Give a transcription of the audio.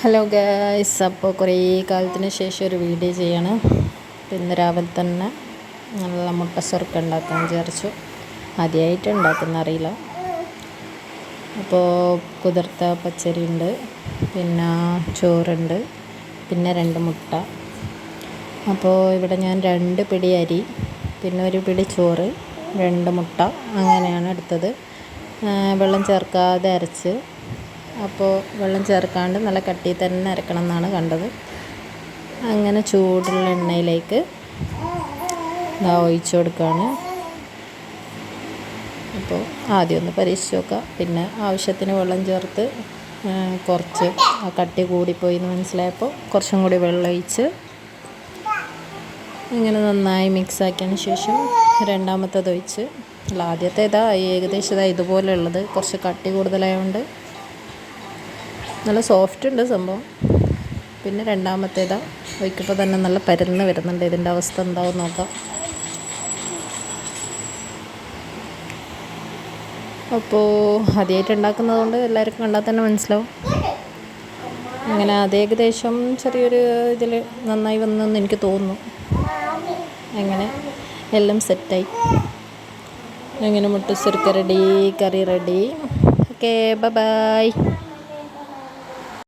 Hello guys, അപ്പോൾ കുറേ കാലത്തിന് ശേഷം ഒരു വീഡിയോ ചെയ്യണം. ഇന്ന് രാവിലെ തന്നെ നല്ല മുട്ട സ്വർക്ക ഉണ്ടാക്കാൻ വിചാരിച്ചു. ആദ്യമായിട്ട് ഉണ്ടാക്കുന്ന അറിയില്ല. അപ്പോൾ കുതിർത്ത പച്ചരി ഉണ്ട്, പിന്നെ ചോറുണ്ട്, പിന്നെ 2 മുട്ട. അപ്പോൾ ഇവിടെ ഞാൻ 2 പിടി അരി, പിന്നെ 1 പിടി ചോറ്, 2 മുട്ട അങ്ങനെയാണ് എടുത്തത്. വെള്ളം ചേർക്കാതെ അരച്ച്, അപ്പോൾ വെള്ളം ചേർക്കാണ്ട് നല്ല കട്ടി തന്നെ അരക്കണം എന്നാണ് കണ്ടത്. അങ്ങനെ ചൂടുള്ള എണ്ണയിലേക്ക് ഒഴിച്ചു കൊടുക്കുകയാണ്. അപ്പോൾ ആദ്യം ഒന്ന് പരീക്ഷിച്ച് നോക്കാം. പിന്നെ ആവശ്യത്തിന് വെള്ളം ചേർത്ത്, കുറച്ച് കട്ടി കൂടിപ്പോയി എന്ന് മനസ്സിലായപ്പോൾ കുറച്ചും കൂടി വെള്ളം ഒഴിച്ച് ഇങ്ങനെ നന്നായി മിക്സാക്കിയതിന് ശേഷം രണ്ടാമത്തേത് ഒഴിച്ച്, ആദ്യത്തെ ഏകദേശം ഇതുപോലെ ഉള്ളത്, കുറച്ച് കട്ടി കൂടുതലായതുകൊണ്ട് നല്ല സോഫ്റ്റ് ഉണ്ട് സംഭവം. പിന്നെ രണ്ടാമത്തേതാ ഒഴിക്കുമ്പോൾ തന്നെ നല്ല പരന്ന് വരുന്നുണ്ട്. ഇതിൻ്റെ അവസ്ഥ എന്താവും നോക്കാം. അപ്പോൾ ആദ്യമായിട്ട് ഉണ്ടാക്കുന്നത് കൊണ്ട് എല്ലാവർക്കും കണ്ടാൽ തന്നെ മനസ്സിലാവും. അങ്ങനെ അത് ഏകദേശം ചെറിയൊരു ഇതിൽ നന്നായി വന്നെന്ന് എനിക്ക് തോന്നുന്നു. അങ്ങനെ എല്ലാം സെറ്റായി. അങ്ങനെ മുട്ട സ്വർക്ക റെഡി, കറി റെഡി. Okay, by.